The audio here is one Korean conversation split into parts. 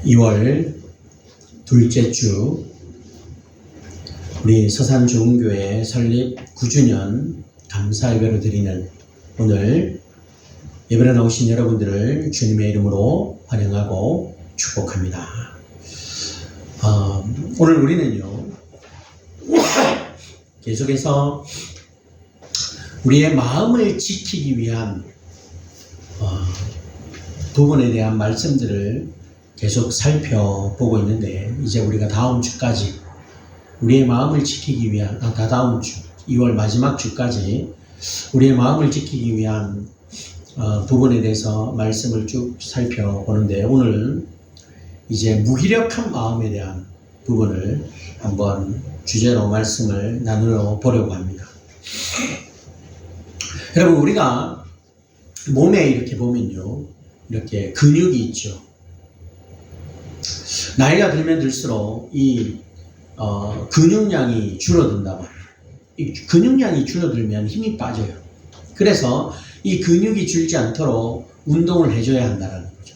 2월 둘째 주 우리 서산좋은교회 설립 9주년 감사 예배를 드리는 오늘 예배에 나오신 여러분들을 주님의 이름으로 환영하고 축복합니다. 오늘 우리는요 계속해서 우리의 마음을 지키기 위한 부분에 대한 말씀들을 계속 살펴보고 있는데, 이제 우리가 다음 주까지 우리의 마음을 지키기 위한 다다음 주 2월 마지막 주까지 우리의 마음을 지키기 위한 부분에 대해서 말씀을 쭉 살펴보는데, 오늘 이제 무기력한 마음에 대한 부분을 한번 주제로 말씀을 나누어 보려고 합니다. 여러분, 우리가 몸에 이렇게 보면요, 이렇게 근육이 있죠. 나이가 들면 들수록 이 근육량이 줄어든다고 합니다. 이 근육량이 줄어들면 힘이 빠져요. 그래서 이 근육이 줄지 않도록 운동을 해줘야 한다는 거죠.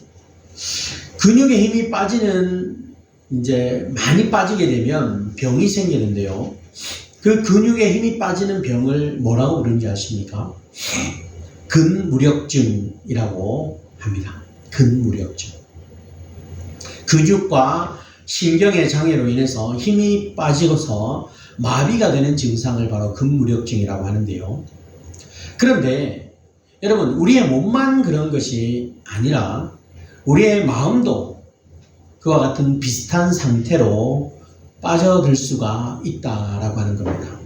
근육에 힘이 빠지는, 이제 많이 빠지게 되면 병이 생기는데요. 그 근육에 힘이 빠지는 병을 뭐라고 부르는지 아십니까? 근무력증이라고 합니다. 근무력증. 근육과 신경의 장애로 인해서 힘이 빠지고서 마비가 되는 증상을 바로 근무력증이라고 하는데요. 그런데 여러분, 우리의 몸만 그런 것이 아니라 우리의 마음도 그와 같은 비슷한 상태로 빠져들 수가 있다라고 하는 겁니다.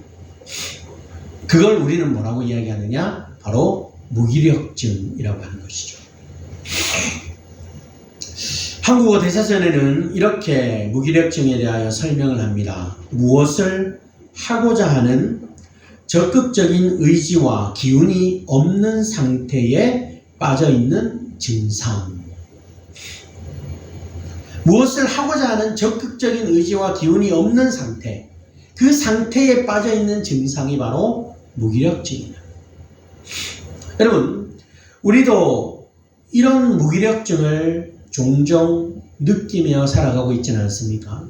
그걸 우리는 뭐라고 이야기하느냐? 바로 무기력증이라고 하는 것이죠. 한국어 대사전에는 이렇게 무기력증에 대하여 설명을 합니다. 무엇을 하고자 하는 적극적인 의지와 기운이 없는 상태에 빠져있는 증상. 무엇을 하고자 하는 적극적인 의지와 기운이 없는 상태, 그 상태에 빠져있는 증상이 바로 무기력증입니다. 여러분, 우리도 이런 무기력증을 종종 느끼며 살아가고 있지는 않습니까?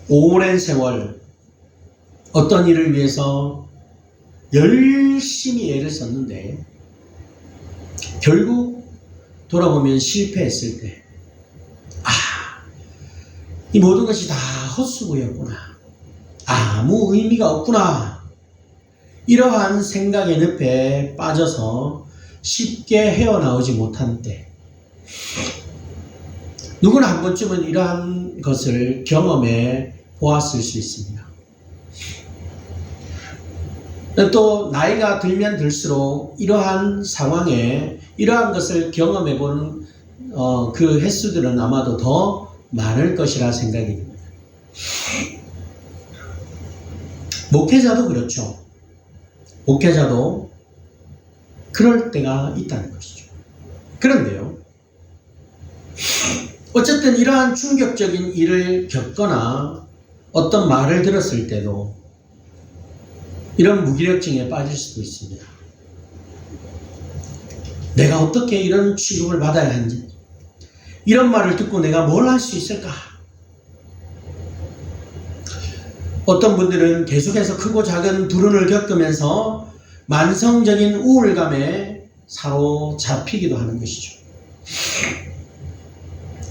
오랜 세월 어떤 일을 위해서 열심히 애를 썼는데 결국 돌아보면 실패했을 때, 이 모든 것이 다 헛수고였구나, 아무 의미가 없구나, 이러한 생각의 늪에 빠져서 쉽게 헤어나오지 못한 때, 누구나 한 번쯤은 이러한 것을 경험해 보았을 수 있습니다. 또 나이가 들면 들수록 이러한 상황에 이러한 것을 경험해 보는 그 횟수들은 아마도 더 많을 것이라 생각이 듭니다. 목회자도 그렇죠. 목회자도 그럴 때가 있다는 것이죠. 그런데요, 어쨌든 이러한 충격적인 일을 겪거나 어떤 말을 들었을 때도 이런 무기력증에 빠질 수도 있습니다. 내가 어떻게 이런 취급을 받아야 하는지, 이런 말을 듣고 내가 뭘 할 수 있을까? 어떤 분들은 계속해서 크고 작은 불운을 겪으면서 만성적인 우울감에 사로잡히기도 하는 것이죠.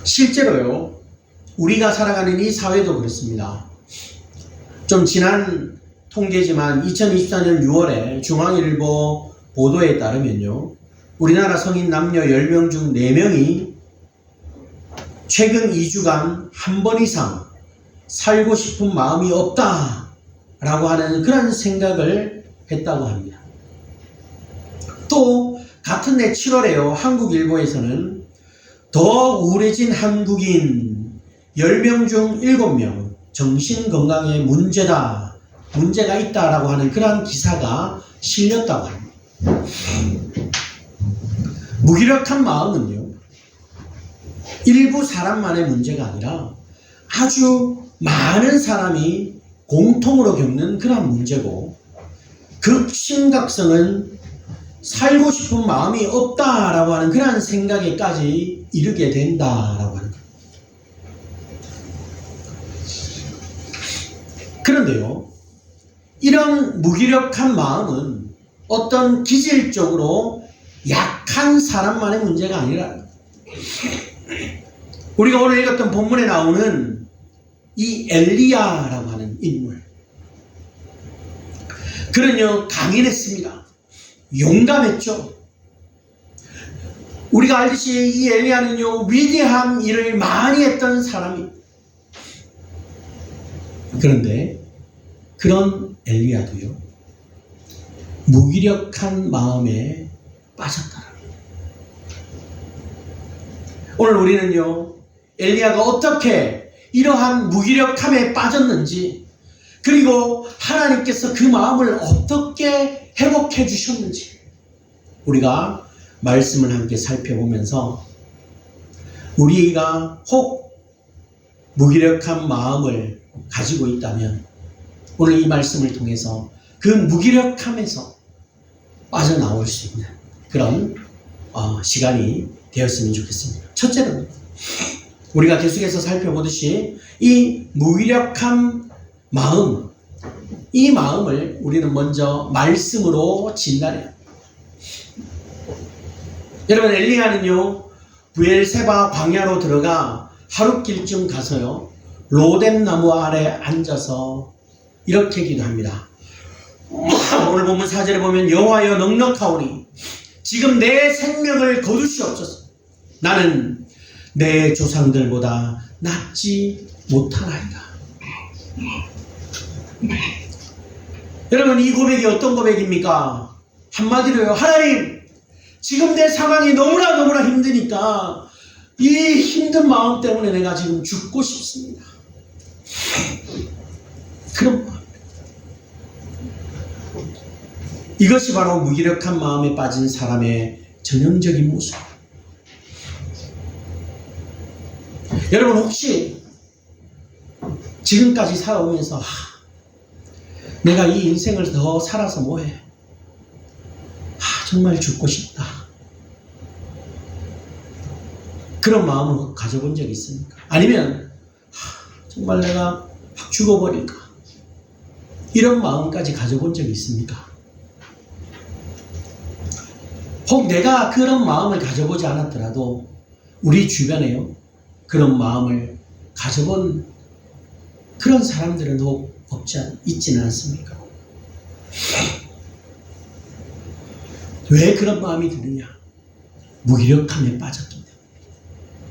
실제로요, 우리가 살아가는 이 사회도 그렇습니다. 좀 지난 통계지만 2024년 6월에 중앙일보 보도에 따르면요, 우리나라 성인 남녀 10명 중 4명이 최근 2주간 한 번 이상 살고 싶은 마음이 없다라고 하는 그런 생각을 했다고 합니다. 또 같은 해 7월에요, 한국일보에서는 더 우울해진 한국인 10명 중 7명 정신건강에 문제가 있다라고 하는 그러한 기사가 실렸다고 합니다. 무기력한 마음은요, 일부 사람만의 문제가 아니라 아주 많은 사람이 공통으로 겪는 그러한 문제고, 그 심각성은 살고 싶은 마음이 없다라고 하는 그러한 생각에까지 이르게 된다라고 하는 거예요. 그런데요, 이런 무기력한 마음은 어떤 기질적으로 약한 사람만의 문제가 아니라, 우리가 오늘 읽었던 본문에 나오는 이 엘리야라고 하는 인물, 그는요 강인했습니다. 용감했죠. 우리가 알듯이 이 엘리야는요 위대한 일을 많이 했던 사람입니다. 그런데 그런 엘리야도요 무기력한 마음에 빠졌더라. 오늘 우리는요 엘리야가 어떻게 이러한 무기력함에 빠졌는지, 그리고 하나님께서 그 마음을 어떻게 회복해 주셨는지 우리가 말씀을 함께 살펴보면서, 우리가 혹 무기력한 마음을 가지고 있다면 오늘 이 말씀을 통해서 그 무기력함에서 빠져나올 수 있는 그런 시간이 되었으면 좋겠습니다. 첫째로는 우리가 계속해서 살펴보듯이 이 무기력한 마음, 이 마음을 우리는 먼저 말씀으로 진단해요. 여러분, 엘리야는요 브엘세바 광야로 들어가 하룻길쯤 가서요 로뎀 나무 아래 앉아서 이렇게 기도합니다. 오늘 본문 4절에 보면 여호와여 넉넉하오니 지금 내 생명을 거두시옵소서. 나는 내 조상들보다 낫지 못하나이다. 여러분, 이 고백이 어떤 고백입니까? 한마디로요, 하나님, 지금 내 상황이 너무나 힘드니까 이 힘든 마음 때문에 내가 지금 죽고 싶습니다. 그런 마음, 이것이 바로 무기력한 마음에 빠진 사람의 전형적인 모습. 여러분, 혹시 지금까지 살아오면서 내가 이 인생을 더 살아서 뭐해? 정말 죽고 싶다, 그런 마음을 가져본 적이 있습니까? 아니면 정말 내가 확 죽어버릴까, 이런 마음까지 가져본 적이 있습니까? 혹 내가 그런 마음을 가져보지 않았더라도 우리 주변에요 그런 마음을 가져본 그런 사람들은 혹 있지는 않습니까? 왜 그런 마음이 드느냐? 무기력함에 빠졌기 때문에.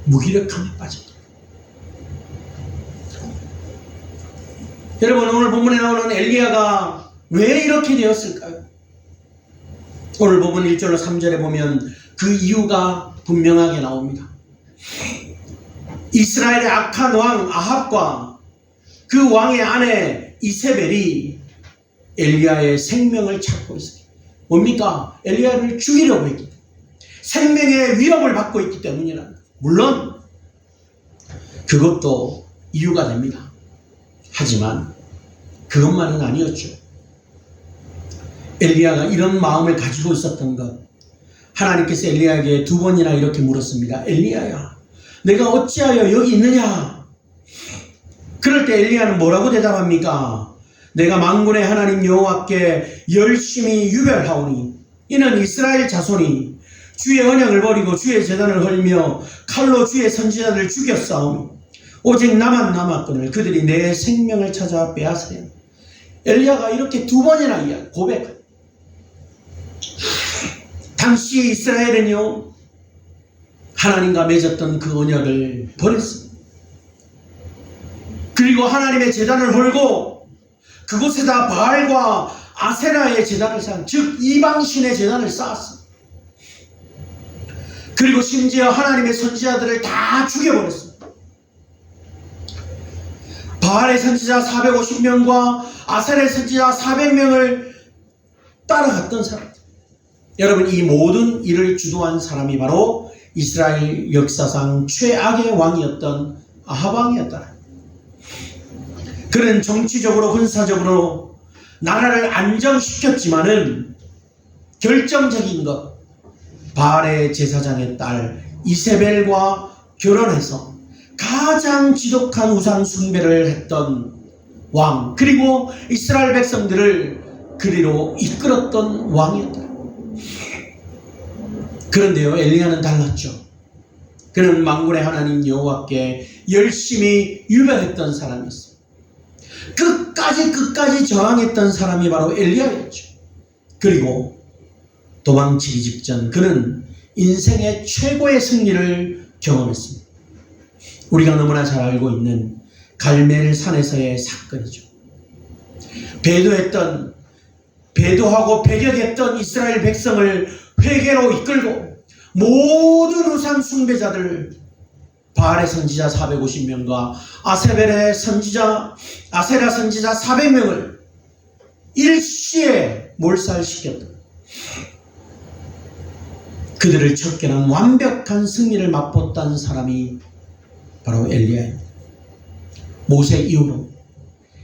무기력함에 빠졌기 때문에. 여러분, 오늘 본문에 나오는 엘리야가 왜 이렇게 되었을까요? 오늘 본문 1절로 3절에 보면 그 이유가 분명하게 나옵니다. 이스라엘의 악한 왕 아합과 그 왕의 아내 이세벨이 엘리야의 생명을 찾고 있습니다. 뭡니까? 엘리야를 죽이려고 했기 때문에, 생명의 위협을 받고 있기 때문이랍니다. 물론 그것도 이유가 됩니다. 하지만 그것만은 아니었죠. 엘리야가 이런 마음을 가지고 있었던 것, 하나님께서 엘리야에게 2번이나 이렇게 물었습니다. 엘리야야, 내가 어찌하여 여기 있느냐? 그럴 때 엘리야는 뭐라고 대답합니까? 내가 만군의 하나님 여호와께 열심히 유별하오니 이는 이스라엘 자손이 주의 언약을 버리고 주의 제단을 헐며 칼로 주의 선지자들을 죽였사오니 오직 나만 남았거늘 그들이 내 생명을 찾아 빼앗으려. 엘리야가 이렇게 2번이나 고백합니다. 당시 이스라엘은요 하나님과 맺었던 그 언약을 버렸습니다. 그리고 하나님의 제단을 헐고 그곳에다 바알과 아세라의 제단을 쌓은, 즉 이방신의 제단을 쌓았습니다. 그리고 심지어 하나님의 선지자들을 다 죽여버렸습니다. 바알의 선지자 450명과 아세라의 선지자 400명을 따라갔던 사람들. 여러분, 이 모든 일을 주도한 사람이 바로 이스라엘 역사상 최악의 왕이었던 아합 왕이었다. 그는 정치적으로 군사적으로 나라를 안정시켰지만은 결정적인 것, 바알의 제사장의 딸 이세벨과 결혼해서 가장 지독한 우상 숭배를 했던 왕, 그리고 이스라엘 백성들을 그리로 이끌었던 왕이었다. 그런데요, 엘리야는 달랐죠. 그는 만군의 하나님 여호와께 열심히 유배했던 사람이었어요. 끝까지 저항했던 사람이 바로 엘리야였죠. 그리고 도망치기 직전 그는 인생의 최고의 승리를 경험했습니다. 우리가 너무나 잘 알고 있는 갈멜 산에서의 사건이죠. 배도하고 배격했던 이스라엘 백성을 회개로 이끌고 모든 우상 숭배자들, 바알의 선지자 450명과 아세라 선지자 400명을 일시에 몰살시켰다. 그들을 척결한 완벽한 승리를 맛봤던 사람이 바로 엘리야입니다. 모세 이후로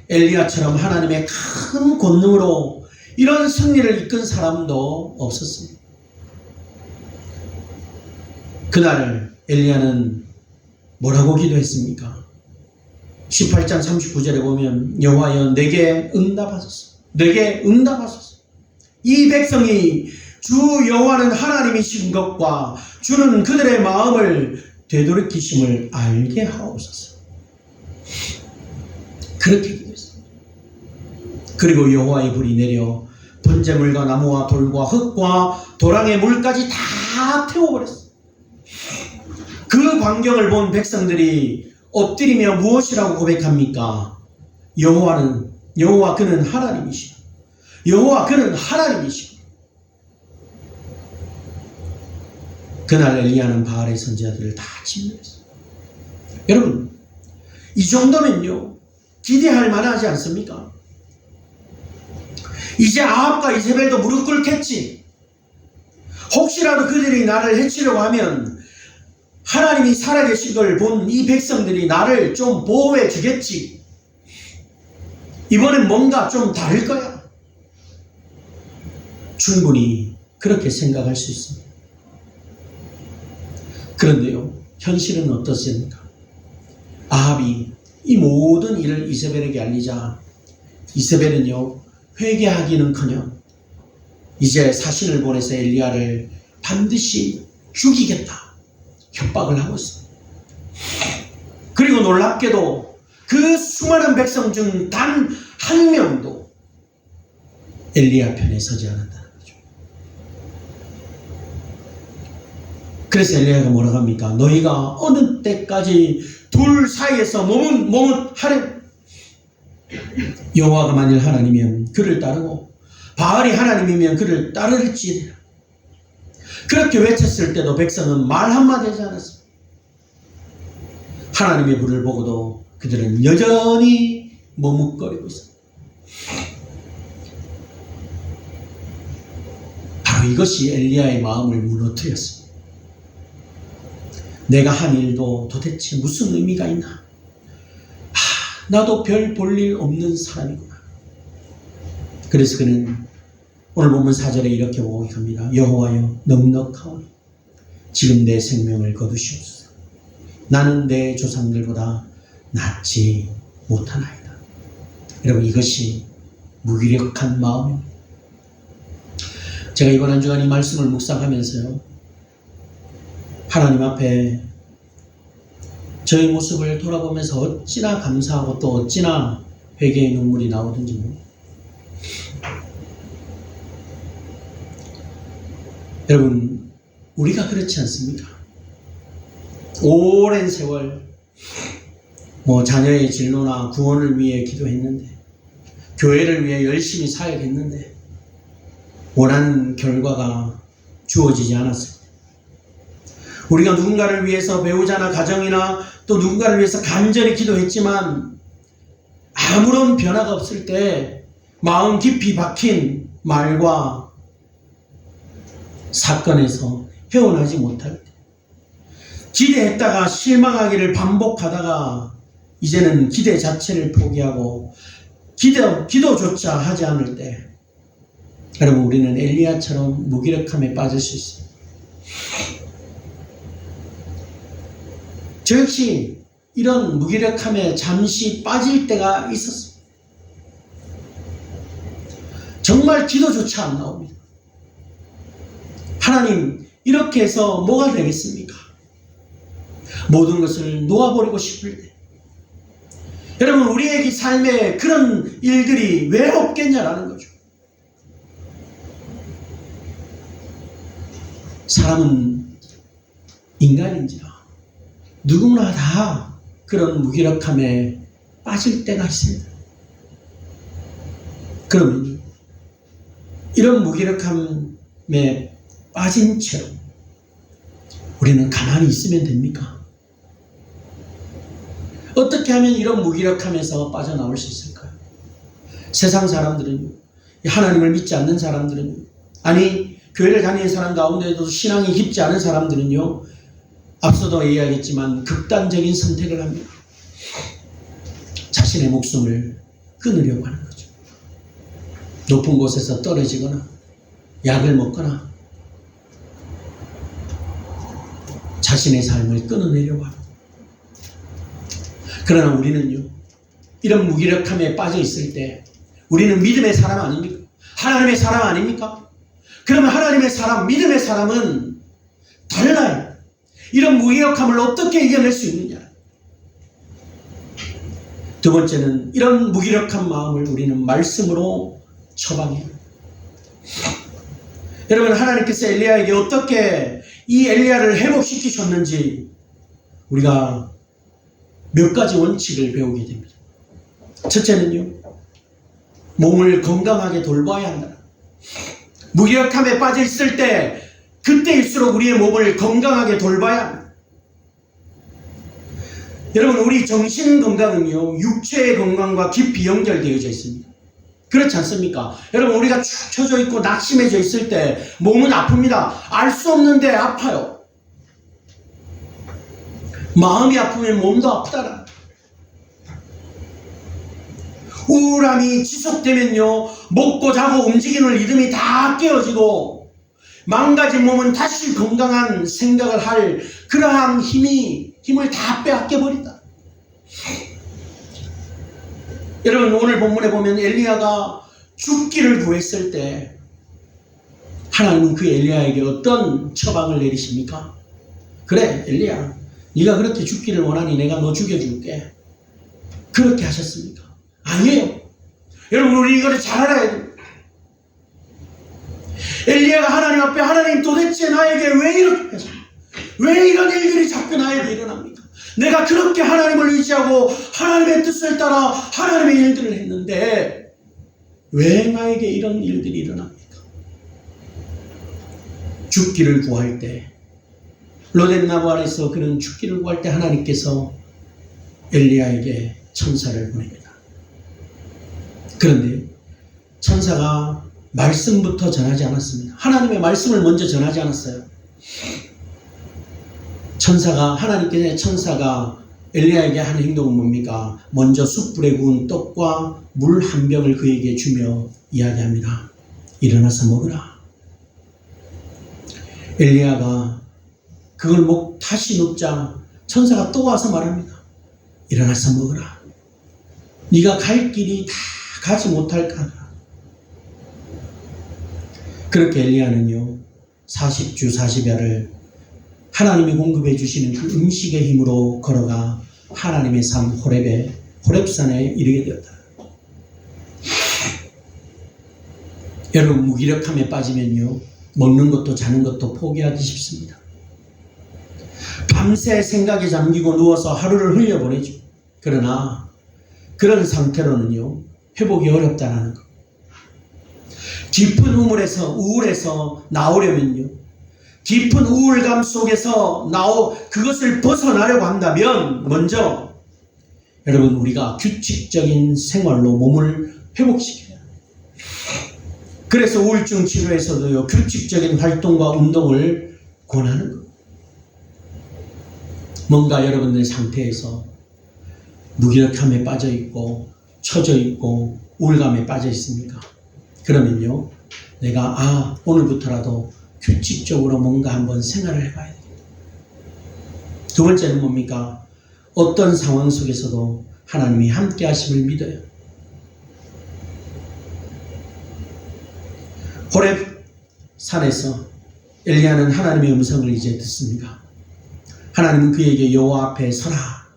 엘리야처럼 하나님의 큰 권능으로 이런 승리를 이끈 사람도 없었습니다. 그날 엘리야는 뭐라고 기도했습니까? 18장 39절에 보면 여호와여 내게 응답하소서. 내게 응답하소서. 이 백성이 주 여호와는 하나님이신 것과 주는 그들의 마음을 되돌이키심을 알게 하옵소서. 그렇게 기도했습니다. 그리고 여호와의 불이 내려 번제물과 나무와 돌과 흙과 도랑의 물까지 다 태워버렸어요. 그 광경을 본 백성들이 엎드리며 무엇이라고 고백합니까? 여호와 그는 하나님이시다. 여호와 그는 하나님이시다. 그날 엘리야는 바알의 선지자들을 다 진멸했어요. 여러분, 이 정도면요 기대할 만하지 않습니까? 이제 아합과 이세벨도 무릎 꿇겠지. 혹시라도 그들이 나를 해치려고 하면 하나님이 살아계신 걸 본 이 백성들이 나를 좀 보호해 주겠지. 이번엔 뭔가 좀 다를 거야. 충분히 그렇게 생각할 수 있습니다. 그런데요, 현실은 어떻습니까? 아합이 이 모든 일을 이세벨에게 알리자 이세벨은요 회개하기는커녕 이제 사신을 보내서 엘리야를 반드시 죽이겠다 협박을 하고 있습니다. 그리고 놀랍게도 그 수많은 백성 중 단 한 명도 엘리야 편에 서지 않았다는 거죠. 그래서 엘리야가 뭐라고 합니까? 너희가 어느 때까지 둘 사이에서 머뭇하래. 여호와가 만일 하나님이면 그를 따르고 바알이 하나님이면 그를 따를지니라. 그렇게 외쳤을 때도 백성은 말 한마디 하지 않았습니다. 하나님의 불을 보고도 그들은 여전히 머뭇거리고 있습니다. 바로 이것이 엘리야의 마음을 무너뜨렸습니다. 내가 한 일도 도대체 무슨 의미가 있나? 나도 별 볼 일 없는 사람이구나. 그래서 그는 오늘 본문 4절에 이렇게 고백합니다. 여호와여 넉넉하오니 지금 내 생명을 거두시옵소서. 나는 내 조상들보다 낫지 못하나이다. 여러분, 이것이 무기력한 마음입니다. 제가 이번 한 주간 이 말씀을 묵상하면서요 하나님 앞에 저의 모습을 돌아보면서 어찌나 감사하고 또 어찌나 회개의 눈물이 나오든지 모릅니다. 여러분, 우리가 그렇지 않습니까? 오랜 세월 자녀의 진로나 구원을 위해 기도했는데, 교회를 위해 열심히 사역했는데 원하는 결과가 주어지지 않았습니다. 우리가 누군가를 위해서 배우자나 가정이나 또 누군가를 위해서 간절히 기도했지만 아무런 변화가 없을 때 마음 깊이 박힌 말과 사건에서 헤어나지 못할 때, 기대했다가 실망하기를 반복하다가 이제는 기대 자체를 포기하고 기도조차 하지 않을 때, 여러분, 우리는 엘리야처럼 무기력함에 빠질 수 있습니다. 저 역시 이런 무기력함에 잠시 빠질 때가 있었습니다. 정말 기도조차 안 나옵니다. 하나님, 이렇게 해서 뭐가 되겠습니까? 모든 것을 놓아버리고 싶을 때, 여러분, 우리에게 삶에 그런 일들이 왜 없겠냐라는 거죠. 사람은 인간인지라 누구나 다 그런 무기력함에 빠질 때가 있습니다. 그러면 이런 무기력함에 빠진 채로 우리는 가만히 있으면 됩니까? 어떻게 하면 이런 무기력함에서 빠져나올 수 있을까요? 세상 사람들은요, 하나님을 믿지 않는 사람들은요, 아니 교회를 다니는 사람 가운데도 신앙이 깊지 않은 사람들은요, 앞서도 이야기했지만 극단적인 선택을 합니다. 자신의 목숨을 끊으려고 하는 거죠. 높은 곳에서 떨어지거나 약을 먹거나 자신의 삶을 끊어내려고 합니다. 그러나 우리는요, 이런 무기력함에 빠져 있을 때 우리는 믿음의 사람 아닙니까? 하나님의 사람 아닙니까? 그러면 하나님의 사람, 믿음의 사람은 달라요. 이런 무기력함을 어떻게 이겨낼 수 있느냐? 두 번째는 이런 무기력한 마음을 우리는 말씀으로 처방해요. 여러분, 하나님께서 엘리야에게 어떻게 이 엘리야를 회복시키셨는지 우리가 몇 가지 원칙을 배우게 됩니다. 첫째는요, 몸을 건강하게 돌봐야 한다. 무기력함에 빠져 있을 때 그때일수록 우리의 몸을 건강하게 돌봐야 합니다. 여러분, 우리 정신 건강은요, 육체의 건강과 깊이 연결되어져 있습니다. 그렇지 않습니까? 여러분, 우리가 축 처져 있고 낙심해져 있을 때 몸은 아픕니다. 알 수 없는데 아파요. 마음이 아프면 몸도 아프다라. 우울함이 지속되면요, 먹고 자고 움직이는 리듬이 다 깨어지고 망가진 몸은 다시 건강한 생각을 할 그러한 힘을 다 빼앗겨버린다. 여러분, 오늘 본문에 보면 엘리야가 죽기를 구했을 때 하나님은 그 엘리야에게 어떤 처방을 내리십니까? 그래, 엘리야, 네가 그렇게 죽기를 원하니 내가 너 죽여줄게. 그렇게 하셨습니까? 아니에요. 여러분, 우리 이거를 잘 알아야 돼요. 엘리야가 하나님 앞에, 하나님 도대체 나에게 왜 이런 일들이 자꾸 나에게 일어납니까? 내가 그렇게 하나님을 의지하고 하나님의 뜻을 따라 하나님의 일들을 했는데 왜 나에게 이런 일들이 일어납니까? 죽기를 구할 때, 로댓나무 아래서 그는 죽기를 구할 때 하나님께서 엘리야에게 천사를 보냅니다. 그런데 천사가 말씀부터 전하지 않았습니다. 하나님의 말씀을 먼저 전하지 않았어요. 하나님께서 천사가 엘리야에게 하는 행동은 뭡니까? 먼저 숯불에 구운 떡과 물 한 병을 그에게 주며 이야기합니다. 일어나서 먹으라. 엘리야가 그걸 다시 눕자 천사가 또 와서 말합니다. 일어나서 먹으라. 네가 갈 길이 다 가지 못할까? 그렇게 엘리야는요, 40주 40야를 하나님이 공급해 주시는 그 음식의 힘으로 걸어가 하나님의 산 호렙산에 이르게 되었다. 여러분, 무기력함에 빠지면요, 먹는 것도 자는 것도 포기하기 쉽습니다. 밤새 생각에 잠기고 누워서 하루를 흘려보내죠. 그러나 그런 상태로는요, 회복이 어렵다는 것. 깊은 우울에서 나오려면요, 깊은 우울감 속에서 그것을 벗어나려고 한다면 먼저 여러분, 우리가 규칙적인 생활로 몸을 회복시켜야 합니다. 그래서 우울증 치료에서도요, 규칙적인 활동과 운동을 권하는 겁니다. 뭔가 여러분들 상태에서 무기력함에 빠져 있고 처져 있고 우울감에 빠져 있습니까? 그러면요, 내가 오늘부터라도 규칙적으로 뭔가 한번 생활을 해봐야 됩니다. 두 번째는 뭡니까? 어떤 상황 속에서도 하나님이 함께 하심을 믿어요. 호렙 산에서 엘리야는 하나님의 음성을 이제 듣습니다. 하나님은 그에게 여호와 앞에 서라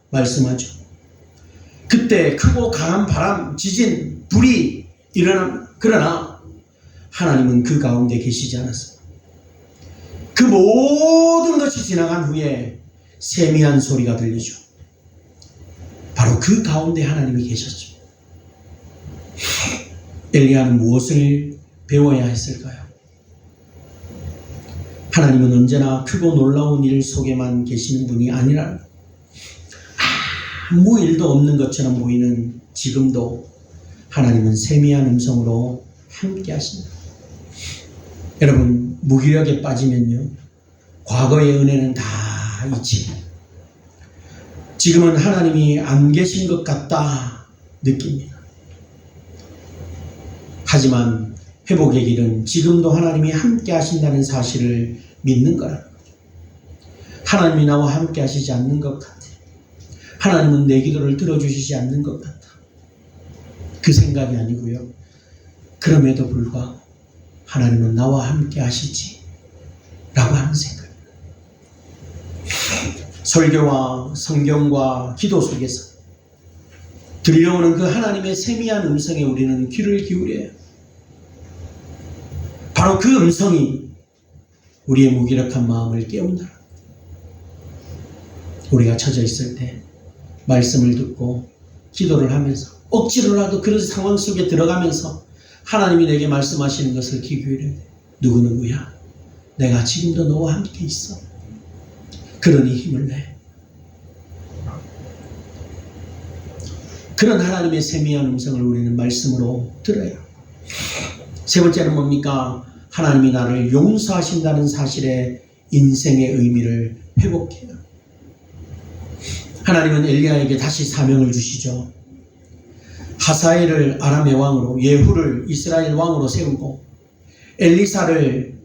말씀하죠. 그때 크고 강한 바람, 지진, 불이 일어납니다. 그러나 하나님은 그 가운데 계시지 않았습니다. 그 모든 것이 지나간 후에 세미한 소리가 들리죠. 바로 그 가운데 하나님이 계셨죠. 엘리야는 무엇을 배워야 했을까요? 하나님은 언제나 크고 놀라운 일 속에만 계시는 분이 아니라 아무 일도 없는 것처럼 보이는 지금도 하나님은 세미한 음성으로 함께 하신다. 여러분, 무기력에 빠지면요, 과거의 은혜는 다 잊힙니다. 지금은 하나님이 안 계신 것 같다 느낍니다. 하지만 회복의 길은 지금도 하나님이 함께 하신다는 사실을 믿는 거라. 하나님이 나와 함께 하시지 않는 것 같아. 하나님은 내 기도를 들어주시지 않는 것 같아. 그 생각이 아니고요. 그럼에도 불구하고 하나님은 나와 함께 하시지 라고 하는 생각. 설교와 성경과 기도 속에서 들려오는 그 하나님의 세미한 음성에 우리는 귀를 기울여야 해요. 바로 그 음성이 우리의 무기력한 마음을 깨운다. 우리가 처져 있을 때 말씀을 듣고 기도를 하면서 억지로라도 그런 상황 속에 들어가면서 하나님이 내게 말씀하시는 것을 귀 기울여야 돼. 누구누구야, 내가 지금도 너와 함께 있어. 그러니 힘을 내. 그런 하나님의 세미한 음성을 우리는 말씀으로 들어요. 세 번째는 뭡니까? 하나님이 나를 용서하신다는 사실에 인생의 의미를 회복해요. 하나님은 엘리야에게 다시 사명을 주시죠. 하사엘을 아람의 왕으로, 예후를 이스라엘 왕으로 세우고 엘리사를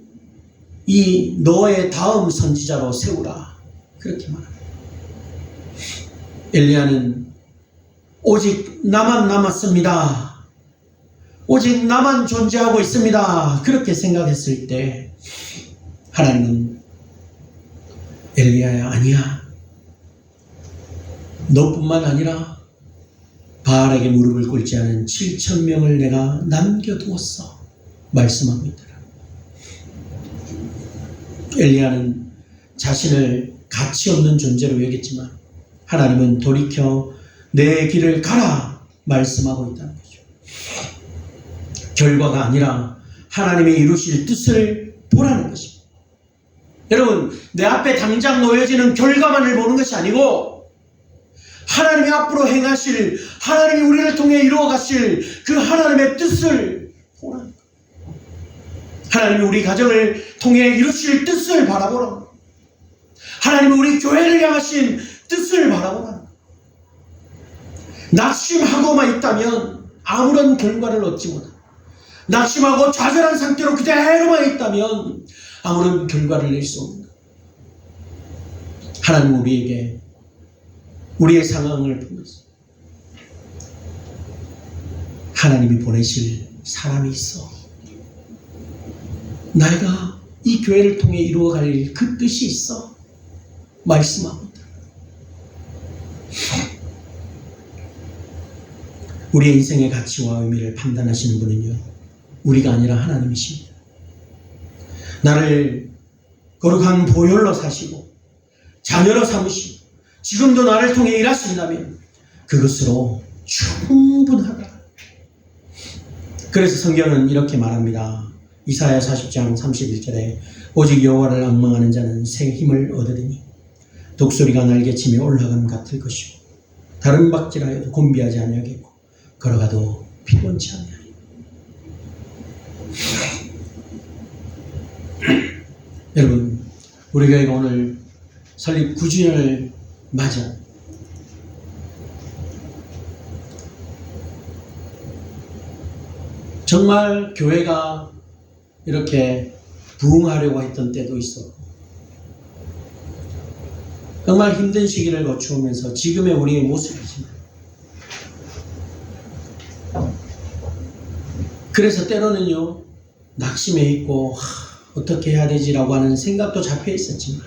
이 너의 다음 선지자로 세우라, 그렇게 말합니다. 엘리야는 오직 나만 남았습니다. 오직 나만 존재하고 있습니다. 그렇게 생각했을 때 하나님은 엘리야야, 아니야. 너뿐만 아니라 바알에게 무릎을 꿇지 않은 7,000명을 내가 남겨두었어 말씀하고 있더라. 엘리야는 자신을 가치 없는 존재로 여겼지만 하나님은 돌이켜 내 길을 가라 말씀하고 있다는 거죠. 결과가 아니라 하나님의 이루실 뜻을 보라는 것입니다. 여러분, 내 앞에 당장 놓여지는 결과만을 보는 것이 아니고 하나님이 앞으로 행하실, 하나님이 우리를 통해 이루어 가실 그 하나님의 뜻을 보라는 거예요. 하나님이 우리 가정을 통해 이루실 뜻을 바라보라는 거예요. 하나님이 우리 교회를 향하신 뜻을 바라보라는 거예요. 낙심하고만 있다면 아무런 결과를 얻지 못합니다. 낙심하고 좌절한 상태로 그대로만 있다면 아무런 결과를 낼 수 없는 거예요. 하나님은 우리에게 우리의 상황을 보면서 하나님이 보내실 사람이 있어. 내가 이 교회를 통해 이루어갈 그 뜻이 있어. 말씀하고 있다. 우리의 인생의 가치와 의미를 판단하시는 분은요, 우리가 아니라 하나님이십니다. 나를 거룩한 보혈로 사시고 자녀로 삼으시고 지금도 나를 통해 일하신다면 그것으로 충분하다. 그래서 성경은 이렇게 말합니다. 이사야 40장 31절에 오직 여호와를 앙망하는 자는 새 힘을 얻으리니 독수리가 날개치며 올라감 같을 것이고 다른 박질하여도 곤비하지 아니하겠고 걸어가도 피곤치 아니하리. 여러분, 우리 교회가 오늘 설립 9주년을 맞아 정말 교회가 이렇게 부흥하려고 했던 때도 있었고 정말 힘든 시기를 거쳐오면서 지금의 우리의 모습이지만 그래서 때로는요 낙심해 있고 어떻게 해야 되지라고 하는 생각도 잡혀 있었지만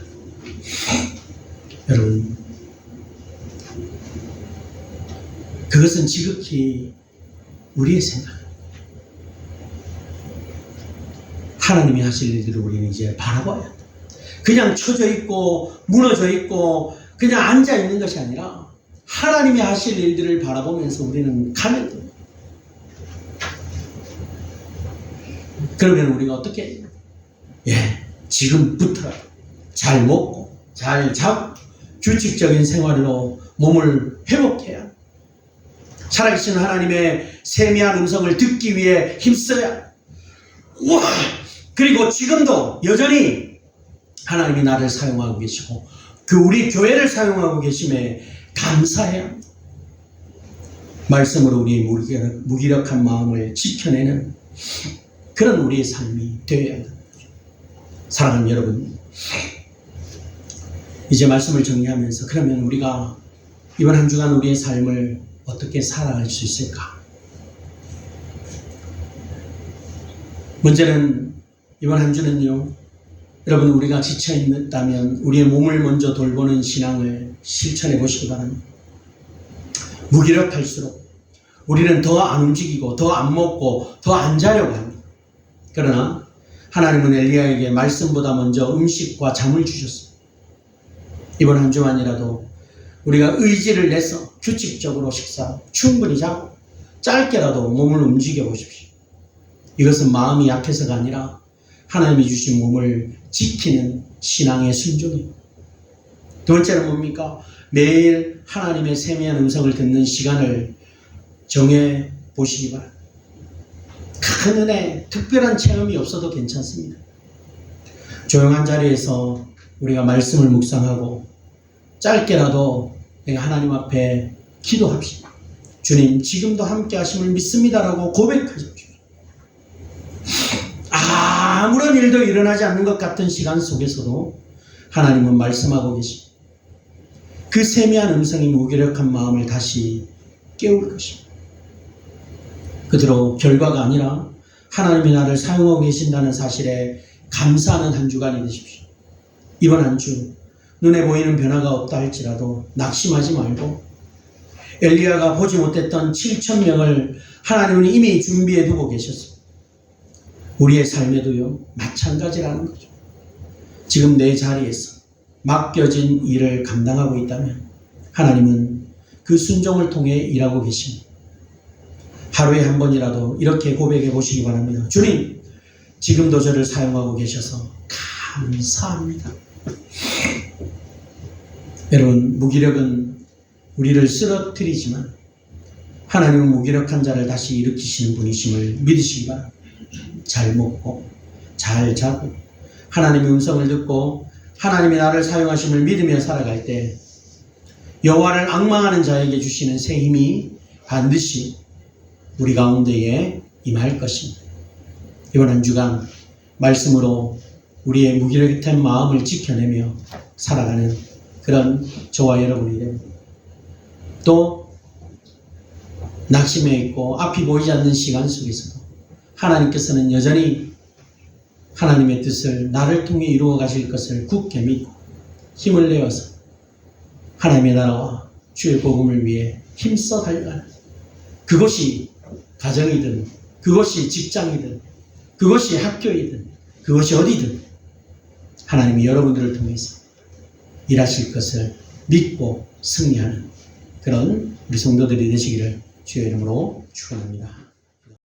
여러분 그것은 지극히 우리의 생각. 하나님이 하실 일들을 우리는 이제 바라봐야 돼. 그냥 처져 있고 무너져 있고 그냥 앉아 있는 것이 아니라 하나님이 하실 일들을 바라보면서 우리는 가면 됩니다. 그러면 우리가 어떻게 해요? 지금부터 잘 먹고 잘 자고 규칙적인 생활로 몸을 회복해야 살아계신 하나님의 세미한 음성을 듣기 위해 힘써야. 그리고 지금도 여전히 하나님이 나를 사용하고 계시고 그 우리 교회를 사용하고 계심에 감사해야 합니다. 말씀으로 우리의 무기력한 마음을 지켜내는 그런 우리의 삶이 되어야 합니다. 사랑하는 여러분, 이제 말씀을 정리하면서 그러면 우리가 이번 한 주간 우리의 삶을 어떻게 살아갈 수 있을까? 문제는 이번 한 주는요, 여러분 우리가 지쳐있다면 우리의 몸을 먼저 돌보는 신앙을 실천해 보시기 바랍니다. 무기력할수록 우리는 더 안 움직이고 더 안 먹고 더 안 자려고 합니다. 그러나 하나님은 엘리야에게 말씀보다 먼저 음식과 잠을 주셨습니다. 이번 한 주만이라도 우리가 의지를 내서 규칙적으로 식사하고 충분히 자고 짧게라도 몸을 움직여 보십시오. 이것은 마음이 약해서가 아니라 하나님이 주신 몸을 지키는 신앙의 순종입니다. 두 번째는 뭡니까? 매일 하나님의 세미한 음성을 듣는 시간을 정해 보시기 바랍니다. 큰 은혜, 특별한 체험이 없어도 괜찮습니다. 조용한 자리에서 우리가 말씀을 묵상하고 짧게라도 내가 하나님 앞에 기도합시다. 주님, 지금도 함께 하심을 믿습니다라고 고백하십시오. 아무런 일도 일어나지 않는 것 같은 시간 속에서도 하나님은 말씀하고 계십니다. 그 세미한 음성이 무기력한 마음을 다시 깨울 것입니다. 그대로 결과가 아니라 하나님이 나를 사용하고 계신다는 사실에 감사하는 한 주간이 되십시오. 이번 한 주 눈에 보이는 변화가 없다 할지라도 낙심하지 말고 엘리야가 보지 못했던 7,000명을 하나님은 이미 준비해 두고 계셨습니다. 우리의 삶에도요 마찬가지라는 거죠. 지금 내 자리에서 맡겨진 일을 감당하고 있다면 하나님은 그 순종을 통해 일하고 계십니다. 하루에 한 번이라도 이렇게 고백해 보시기 바랍니다. 주님, 지금도 저를 사용하고 계셔서 감사합니다. 여러분, 무기력은 우리를 쓰러뜨리지만 하나님은 무기력한 자를 다시 일으키시는 분이심을 믿으시기 바랍니다. 잘 먹고 잘 자고 하나님의 음성을 듣고 하나님이 나를 사용하심을 믿으며 살아갈 때 여호와를 앙망하는 자에게 주시는 새 힘이 반드시 우리 가운데에 임할 것입니다. 이번 한 주간 말씀으로 우리의 무기력한 마음을 지켜내며 살아가는 그런 저와 여러분이 됩니다. 또 낙심해 있고 앞이 보이지 않는 시간 속에서도 하나님께서는 여전히 하나님의 뜻을 나를 통해 이루어 가실 것을 굳게 믿고 힘을 내어서 하나님의 나라와 주의 복음을 위해 힘써 달려가는, 그것이 가정이든 그것이 직장이든 그것이 학교이든 그것이 어디든 하나님이 여러분들을 통해서 일하실 것을 믿고 승리하는 그런 우리 성도들이 되시기를 주의 이름으로 축원합니다.